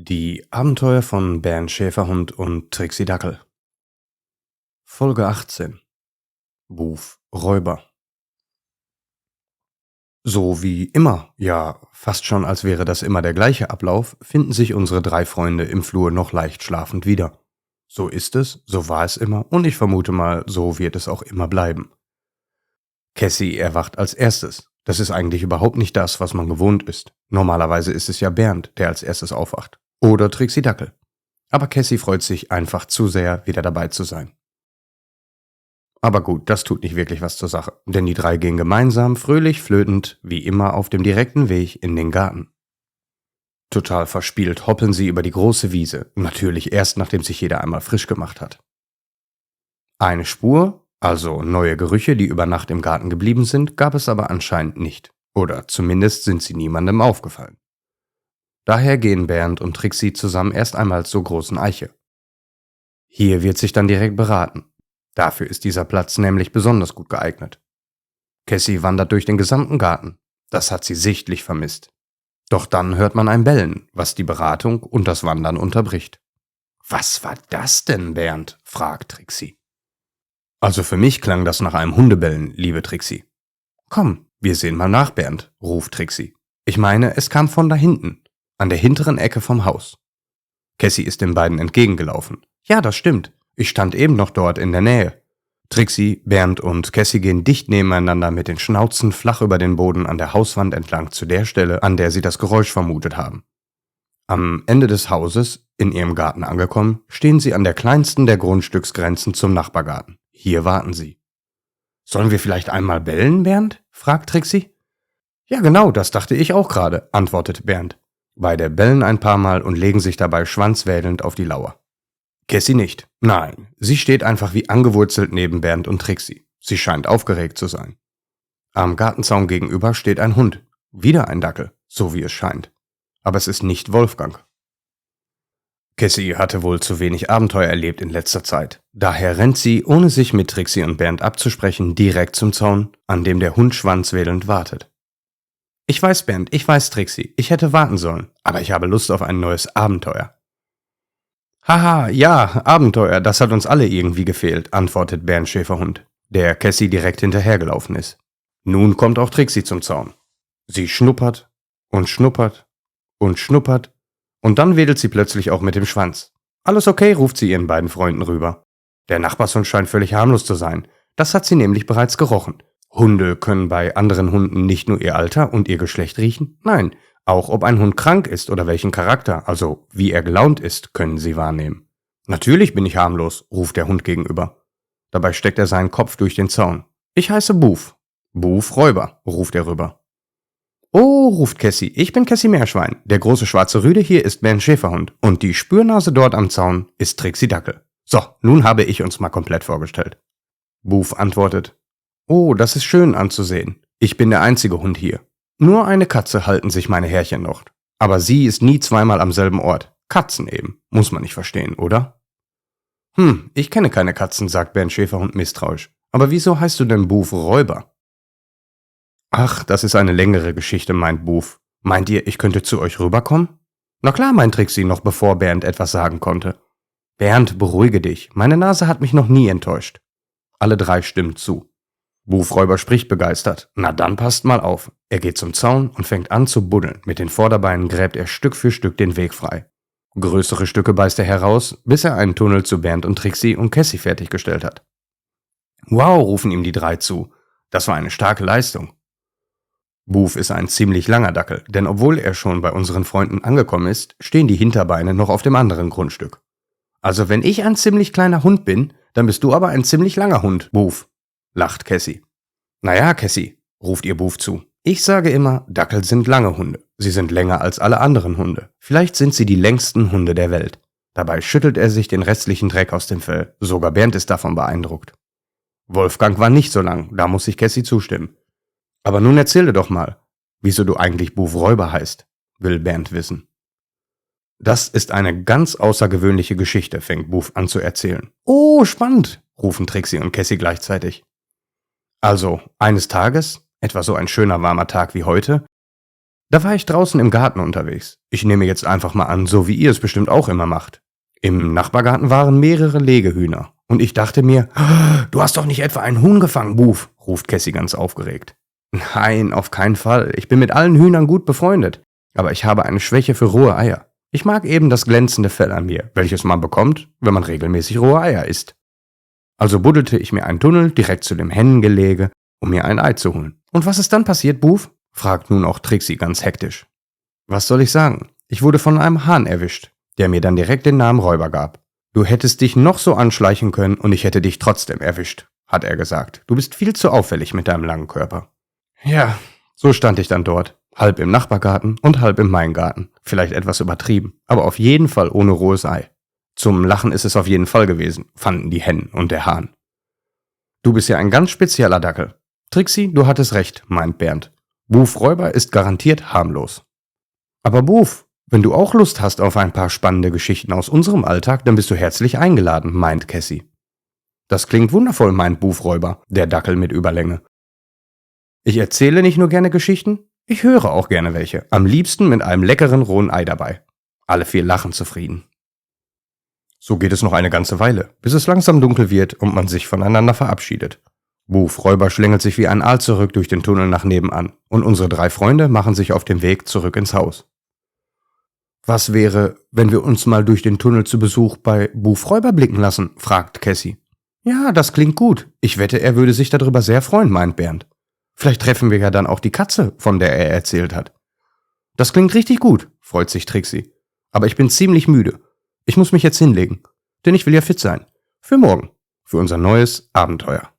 Die Abenteuer von Bernd Schäferhund und Trixie Dackel. Folge 18. Buf Räuber. So wie immer, ja, fast schon als wäre das immer der gleiche Ablauf, finden sich unsere drei Freunde im Flur noch leicht schlafend wieder. So ist es, so war es immer und ich vermute mal, so wird es auch immer bleiben. Cassie erwacht als erstes. Das ist eigentlich überhaupt nicht das, was man gewohnt ist. Normalerweise ist es ja Bernd, der als erstes aufwacht. Oder Trixie Dackel. Aber Cassie freut sich einfach zu sehr, wieder dabei zu sein. Aber gut, das tut nicht wirklich was zur Sache, denn die drei gehen gemeinsam, fröhlich, flötend, wie immer auf dem direkten Weg in den Garten. Total verspielt hoppeln sie über die große Wiese, natürlich erst nachdem sich jeder einmal frisch gemacht hat. Eine Spur, also neue Gerüche, die über Nacht im Garten geblieben sind, gab es aber anscheinend nicht. Oder zumindest sind sie niemandem aufgefallen. Daher gehen Bernd und Trixie zusammen erst einmal zur großen Eiche. Hier wird sich dann direkt beraten. Dafür ist dieser Platz nämlich besonders gut geeignet. Cassie wandert durch den gesamten Garten. Das hat sie sichtlich vermisst. Doch dann hört man ein Bellen, was die Beratung und das Wandern unterbricht. »Was war das denn, Bernd?« fragt Trixie. »Also für mich klang das nach einem Hundebellen, liebe Trixie.« »Komm, wir sehen mal nach, Bernd«, ruft Trixie. »Ich meine, es kam von da hinten, an der hinteren Ecke vom Haus.« Cassie ist den beiden entgegengelaufen. »Ja, das stimmt. Ich stand eben noch dort in der Nähe.« Trixie, Bernd und Cassie gehen dicht nebeneinander mit den Schnauzen flach über den Boden an der Hauswand entlang zu der Stelle, an der sie das Geräusch vermutet haben. Am Ende des Hauses, in ihrem Garten angekommen, stehen sie an der kleinsten der Grundstücksgrenzen zum Nachbargarten. Hier warten sie. »Sollen wir vielleicht einmal bellen, Bernd?« fragt Trixie. »Ja genau, das dachte ich auch gerade«, antwortet Bernd. Beide bellen ein paar Mal und legen sich dabei schwanzwedelnd auf die Lauer. Cassie nicht. Nein, sie steht einfach wie angewurzelt neben Bernd und Trixie. Sie scheint aufgeregt zu sein. Am Gartenzaun gegenüber steht ein Hund. Wieder ein Dackel, so wie es scheint. Aber es ist nicht Wolfgang. Cassie hatte wohl zu wenig Abenteuer erlebt in letzter Zeit. Daher rennt sie, ohne sich mit Trixie und Bernd abzusprechen, direkt zum Zaun, an dem der Hund schwanzwedelnd wartet. »Ich weiß, Bernd, ich weiß, Trixie, ich hätte warten sollen, aber ich habe Lust auf ein neues Abenteuer.« »Haha, ja, Abenteuer, das hat uns alle irgendwie gefehlt«, antwortet Bernd Schäferhund, der Cassie direkt hinterhergelaufen ist. Nun kommt auch Trixie zum Zaun. Sie schnuppert und schnuppert und schnuppert und dann wedelt sie plötzlich auch mit dem Schwanz. »Alles okay«, ruft sie ihren beiden Freunden rüber. Der Nachbarshund scheint völlig harmlos zu sein. Das hat sie nämlich bereits gerochen. Hunde können bei anderen Hunden nicht nur ihr Alter und ihr Geschlecht riechen, nein, auch ob ein Hund krank ist oder welchen Charakter, also wie er gelaunt ist, können sie wahrnehmen. »Natürlich bin ich harmlos«, ruft der Hund gegenüber. Dabei steckt er seinen Kopf durch den Zaun. »Ich heiße Buf. Buf Räuber«, ruft er rüber. »Oh«, ruft Cassie, »ich bin Cassie Meerschwein. Der große schwarze Rüde hier ist Bernd Schäferhund und die Spürnase dort am Zaun ist Trixie Dackel. So, nun habe ich uns mal komplett vorgestellt.« Buf antwortet, »Oh, das ist schön anzusehen. Ich bin der einzige Hund hier. Nur eine Katze halten sich meine Herrchen noch. Aber sie ist nie zweimal am selben Ort. Katzen eben. Muss man nicht verstehen, oder?« Ich kenne keine Katzen«, sagt Bernd Schäferhund misstrauisch. »Aber wieso heißt du denn Buf Räuber?« »Ach, das ist eine längere Geschichte«, meint Buf. »Meint ihr, ich könnte zu euch rüberkommen?« »Na klar«, meint Trixie, noch bevor Bernd etwas sagen konnte. »Bernd, beruhige dich. Meine Nase hat mich noch nie enttäuscht.« Alle drei stimmen zu. Buf Räuber spricht begeistert. Na dann passt mal auf. Er geht zum Zaun und fängt an zu buddeln. Mit den Vorderbeinen gräbt er Stück für Stück den Weg frei. Größere Stücke beißt er heraus, bis er einen Tunnel zu Bernd und Trixie und Cassie fertiggestellt hat. »Wow«, rufen ihm die drei zu. »Das war eine starke Leistung.« Buf ist ein ziemlich langer Dackel, denn obwohl er schon bei unseren Freunden angekommen ist, stehen die Hinterbeine noch auf dem anderen Grundstück. »Also wenn ich ein ziemlich kleiner Hund bin, dann bist du aber ein ziemlich langer Hund, Buf«, lacht Cassie. »Naja, Cassie«, ruft ihr Buf zu, »ich sage immer, Dackel sind lange Hunde. Sie sind länger als alle anderen Hunde. Vielleicht sind sie die längsten Hunde der Welt.« Dabei schüttelt er sich den restlichen Dreck aus dem Fell. Sogar Bernd ist davon beeindruckt. Wolfgang war nicht so lang, da muss sich Cassie zustimmen. »Aber nun erzähle doch mal, wieso du eigentlich Buf Räuber heißt«, will Bernd wissen. »Das ist eine ganz außergewöhnliche Geschichte«, fängt Buf an zu erzählen. »Oh, spannend«, rufen Trixie und Cassie gleichzeitig. Also, eines Tages, etwa so ein schöner warmer Tag wie heute, Da war ich draußen im Garten unterwegs. Ich nehme jetzt einfach mal an, so wie ihr es bestimmt auch immer macht. Im Nachbargarten waren mehrere Legehühner. Und ich dachte mir, du hast doch nicht etwa einen Huhn gefangen, Buf, ruft Cassie ganz aufgeregt. Nein, auf keinen Fall. Ich bin mit allen Hühnern gut befreundet. Aber ich habe eine Schwäche für rohe Eier. Ich mag eben das glänzende Fell an mir, welches man bekommt, wenn man regelmäßig rohe Eier isst. Also buddelte ich mir einen Tunnel direkt zu dem Hennengelege, um mir ein Ei zu holen. Und was ist dann passiert, Buf? Fragt nun auch Trixie ganz hektisch. Was soll ich sagen? Ich wurde von einem Hahn erwischt, der mir dann direkt den Namen Räuber gab. Du hättest dich noch so anschleichen können und ich hätte dich trotzdem erwischt, hat er gesagt. Du bist viel zu auffällig mit deinem langen Körper. Ja, so stand ich dann dort. Halb im Nachbargarten und halb im Maingarten. Vielleicht etwas übertrieben, aber auf jeden Fall ohne rohes Ei. Zum Lachen ist es auf jeden Fall gewesen, fanden die Hennen und der Hahn. Du bist ja ein ganz spezieller Dackel. Trixie, du hattest recht, meint Bernd. Buf Räuber ist garantiert harmlos. Aber Buf, wenn du auch Lust hast auf ein paar spannende Geschichten aus unserem Alltag, dann bist du herzlich eingeladen, meint Cassie. Das klingt wundervoll, meint Buf Räuber, der Dackel mit Überlänge. Ich erzähle nicht nur gerne Geschichten, ich höre auch gerne welche. Am liebsten mit einem leckeren rohen Ei dabei. Alle 4 lachen zufrieden. So geht es noch eine ganze Weile, bis es langsam dunkel wird und man sich voneinander verabschiedet. Buf Räuber schlängelt sich wie ein Aal zurück durch den Tunnel nach nebenan und unsere 3 Freunde machen sich auf den Weg zurück ins Haus. Was wäre, wenn wir uns mal durch den Tunnel zu Besuch bei Buf Räuber blicken lassen, fragt Cassie. Ja, das klingt gut. Ich wette, er würde sich darüber sehr freuen, meint Bernd. Vielleicht treffen wir ja dann auch die Katze, von der er erzählt hat. Das klingt richtig gut, freut sich Trixie. Aber ich bin ziemlich müde. Ich muss mich jetzt hinlegen, denn ich will ja fit sein. Für morgen, für unser neues Abenteuer.